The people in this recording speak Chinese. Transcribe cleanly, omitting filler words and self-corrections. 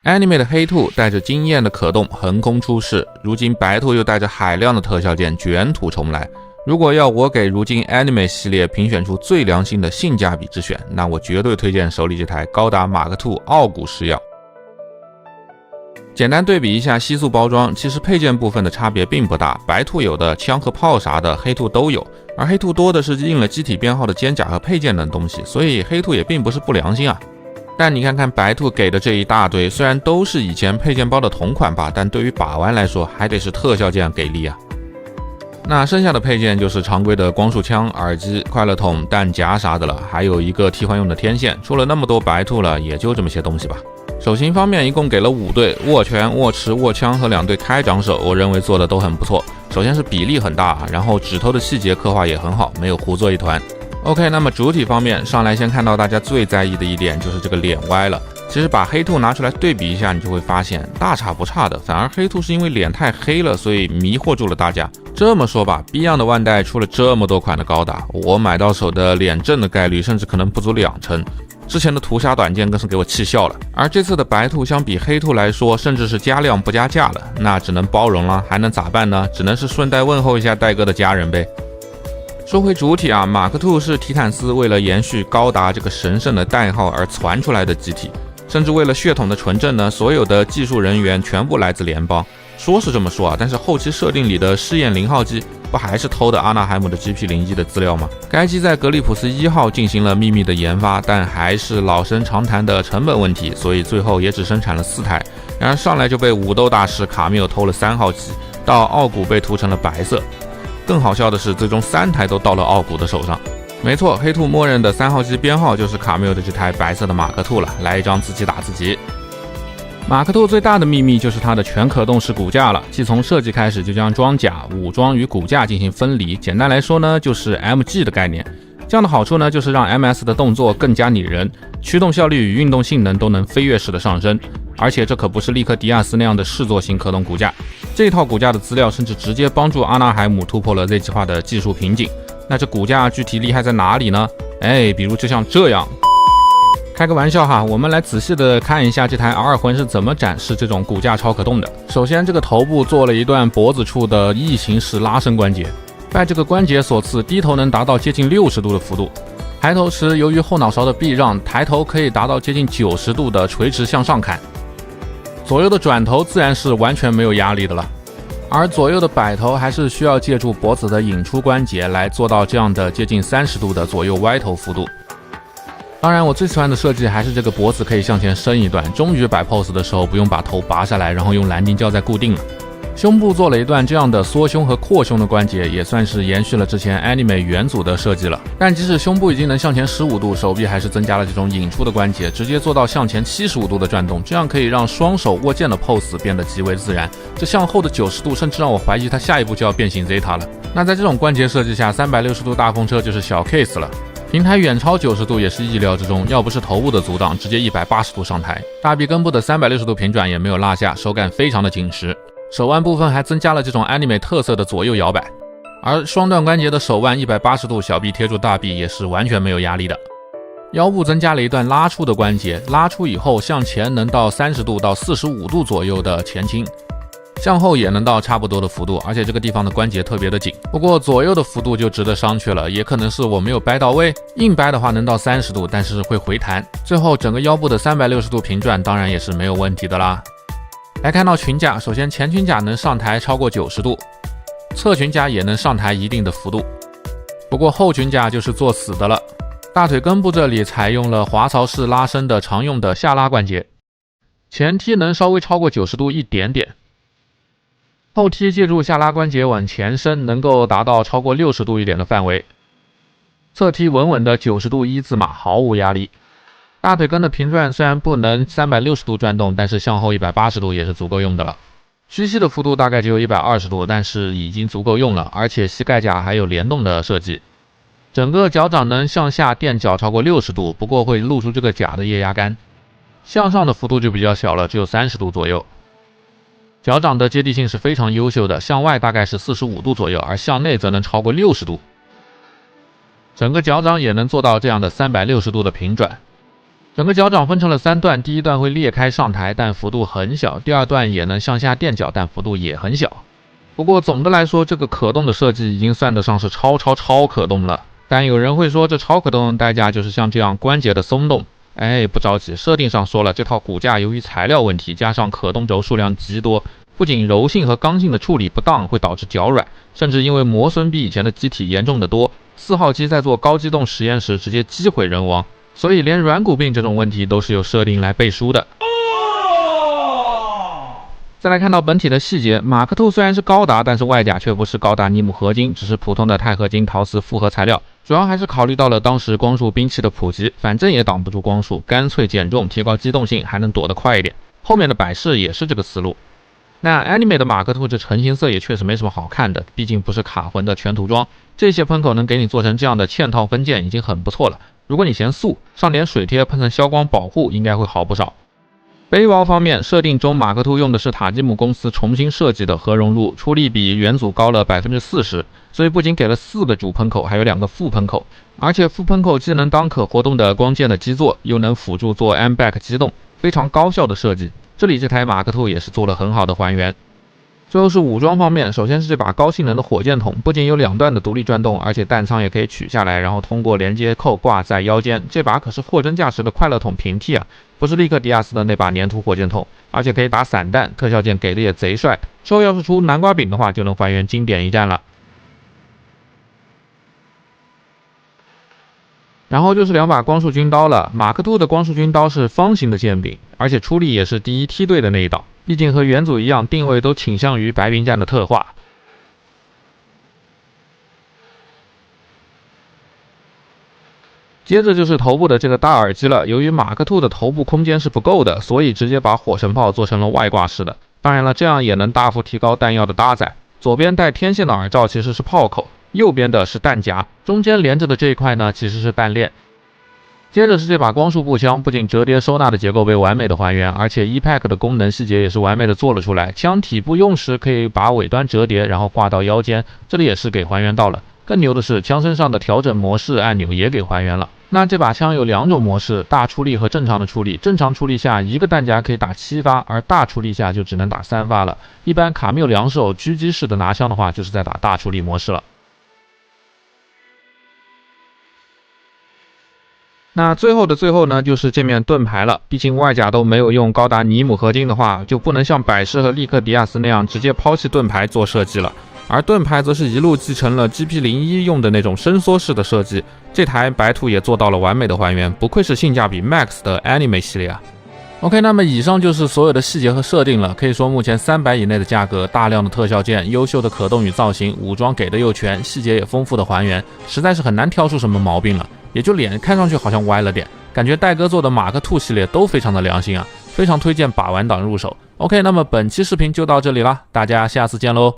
Anime 的黑兔带着惊艳的可动横空出世，如今白兔又带着海量的特效件卷土重来。如果要我给如今 Anime 系列评选出最良心的性价比之选，那我绝对推荐手里这台高达 Mark II 傲骨式药。简单对比一下吸塑包装，其实配件部分的差别并不大，白兔有的枪和炮啥的，黑兔都有，而黑兔多的是印了机体编号的肩甲和配件等东西，所以黑兔也并不是不良心啊。但你看看白兔给的这一大堆，虽然都是以前配件包的同款吧，但对于把玩来说，还得是特效件给力啊。那剩下的配件就是常规的光束枪、耳机、快乐筒、弹夹啥的了，还有一个替换用的天线。出了那么多白兔了，也就这么些东西吧。手型方面一共给了5对，握拳、握持、握枪和2对开掌手，我认为做的都很不错。首先是比例很大，然后指头的细节刻画也很好，没有糊作一团。OK， 那么主体方面，上来先看到大家最在意的一点就是这个脸歪了。其实把黑兔拿出来对比一下，你就会发现大差不差的，反而黑兔是因为脸太黑了，所以迷惑住了大家。这么说吧 ，Beyond 的万代出了这么多款的高达，我买到手的脸正的概率甚至可能不足20%。之前的屠杀短剑更是给我气笑了，而这次的白兔相比黑兔来说，甚至是加量不加价了，那只能包容了，还能咋办呢？只能是顺带问候一下戴哥的家人呗。说回主体啊，马克兔是提坦斯为了延续高达这个神圣的代号而传出来的机体，甚至为了血统的纯正呢，所有的技术人员全部来自联邦。说是这么说啊，但是后期设定里的试验0号机不还是偷的阿纳海姆的 GP01 的资料吗？该机在格里普斯1号进行了秘密的研发，但还是老生常谈的成本问题，所以最后也只生产了4台。然而上来就被武斗大师卡缪偷了3号机，到傲骨被涂成了白色。更好笑的是，最终3台都到了傲骨的手上。没错，黑兔默认的3号机编号就是卡缪的这台白色的马克兔了，来一张自己打自己。马克兔最大的秘密就是它的全可动式骨架了，既从设计开始就将装甲、武装与骨架进行分离，简单来说呢，就是 MG 的概念。这样的好处呢，就是让 MS 的动作更加拟人，驱动效率与运动性能都能飞跃式的上升。而且这可不是利克迪亚斯那样的视作型可动骨架，这套骨架的资料甚至直接帮助阿纳海姆突破了 Z 计划的技术瓶颈。那这骨架具体厉害在哪里呢？比如就像这样。开个玩笑哈，我们来仔细的看一下这台 R 魂是怎么展示这种骨架超可动的。首先这个头部做了一段脖子处的异形式拉伸关节，拜这个关节所赐，低头能达到接近60度的幅度。抬头时由于后脑勺的避让，抬头可以达到接近90度的垂直向上看。左右的转头自然是完全没有压力的了，而左右的摆头还是需要借助脖子的引出关节来做到这样的接近30度的左右歪头幅度。当然我最喜欢的设计还是这个脖子可以向前伸一段，终于摆 pose 的时候不用把头拔下来，然后用蓝钉胶再固定了。胸部做了一段这样的缩胸和扩胸的关节，也算是延续了之前 Anime 元祖的设计了。但即使胸部已经能向前15度，手臂还是增加了这种引出的关节，直接做到向前75度的转动，这样可以让双手握剑的 pose 变得极为自然。这向后的90度甚至让我怀疑它下一步就要变形 Zeta 了。那在这种关节设计下，360度大风车就是小 case 了。平台远超90度也是意料之中，要不是头部的阻挡，直接180度上台。大臂根部的360度平转也没有落下，手感非常的紧实。手腕部分还增加了这种 Anime 特色的左右摇摆，而双段关节的手腕180度小臂贴住大臂也是完全没有压力的。腰部增加了一段拉出的关节，拉出以后向前能到30度到45度左右的前倾，向后也能到差不多的幅度，而且这个地方的关节特别的紧。不过左右的幅度就值得商榷了，也可能是我没有掰到位，硬掰的话能到30度，但是会回弹。最后整个腰部的360度平转当然也是没有问题的啦。来看到裙甲，首先前裙甲能上抬超过90度，侧裙甲也能上抬一定的幅度，不过后裙甲就是作死的了。大腿根部这里采用了滑槽式拉伸的常用的下拉关节，前踢能稍微超过90度一点点，后踢借助下拉关节往前伸，能够达到超过60度一点的范围，侧踢稳稳的90度一字马，毫无压力。大腿根的平转虽然不能360度转动，但是向后180度也是足够用的了。屈膝的幅度大概只有120度，但是已经足够用了，而且膝盖甲还有联动的设计。整个脚掌能向下垫脚超过60度，不过会露出这个甲的液压杆。向上的幅度就比较小了，只有30度左右。脚掌的接地性是非常优秀的，向外大概是45度左右，而向内则能超过60度。整个脚掌也能做到这样的360度的平转。整个脚掌分成了3段，第一段会裂开上抬，但幅度很小；第二段也能向下垫脚，但幅度也很小。不过总的来说，这个可动的设计已经算得上是超可动了。但有人会说，这超可动的代价就是像这样关节的松动。不着急，设定上说了，这套骨架由于材料问题，加上可动轴数量极多，不仅柔性和刚性的处理不当会导致脚软，甚至因为磨损比以前的机体严重得多，4号机在做高机动实验时直接击毁人亡。所以连软骨病这种问题都是由设定来背书的。再来看到本体的细节，马克兔虽然是高达，但是外甲却不是高达尼姆合金，只是普通的钛合金陶瓷复合材料，主要还是考虑到了当时光束兵器的普及，反正也挡不住光束，干脆减重提高机动性，还能躲得快一点。后面的摆饰也是这个思路。那 Anime 的马克兔这成型色也确实没什么好看的，毕竟不是卡魂的全涂装，这些喷口能给你做成这样的嵌套分件已经很不错了。如果你嫌素，上点水贴喷成消光保护应该会好不少。背包方面，设定中马克兔用的是塔基姆公司重新设计的核熔路，出力比原组高了 40%， 所以不仅给了4个主喷口，还有2个副喷口，而且副喷口既能当可活动的光剑的基座，又能辅助做 M-back 机动，非常高效的设计。这里这台马克兔也是做了很好的还原。最后是武装方面，首先是这把高性能的火箭筒，不仅有2段的独立转动，而且弹仓也可以取下来，然后通过连接扣挂在腰间。这把可是货真价实的快乐筒平替啊，不是利克迪亚斯的那把粘土火箭筒，而且可以打散弹，特效件给的也贼帅。之后要是出南瓜饼的话，就能还原经典一战了。然后就是2把光束军刀了，马克兔的光束军刀是方形的剑柄，而且出力也是第一梯队的那一道，毕竟和原组一样，定位都倾向于白冰战的特化。接着就是头部的这个大耳机了，由于马克兔的头部空间是不够的，所以直接把火神炮做成了外挂式的。当然了，这样也能大幅提高弹药的搭载。左边带天线的耳罩其实是炮口，右边的是弹夹，中间连着的这一块呢其实是弹链。接着是这把光束步枪，不仅折叠收纳的结构被完美的还原，而且 E-Pack 的功能细节也是完美的做了出来。枪体不用时可以把尾端折叠，然后挂到腰间，这里也是给还原到了。更牛的是，枪身上的调整模式按钮也给还原了。那这把枪有2种模式，大出力和正常的出力。正常出力下，一个弹夹可以打7发，而大出力下就只能打3发了。一般卡缪2手狙击式的拿枪的话，就是在打大出力模式了。那最后的最后呢，就是这面盾牌了。毕竟外甲都没有用高达尼姆合金的话，就不能像百事和利克迪亚斯那样直接抛弃盾牌做设计了。而盾牌则是一路继承了 GP01 用的那种伸缩式的设计，这台白兔也做到了完美的还原，不愧是性价比 MAX 的 Anime 系列啊。OK， 那么以上就是所有的细节和设定了。可以说目前300以内的价格，大量的特效件，优秀的可动与造型，武装给的又全，细节也丰富的还原，实在是很难挑出什么毛病了。也就脸看上去好像歪了点，感觉戴哥做的马克兔系列都非常的良心啊，非常推荐把玩党入手。OK， 那么本期视频就到这里啦，大家下次见喽。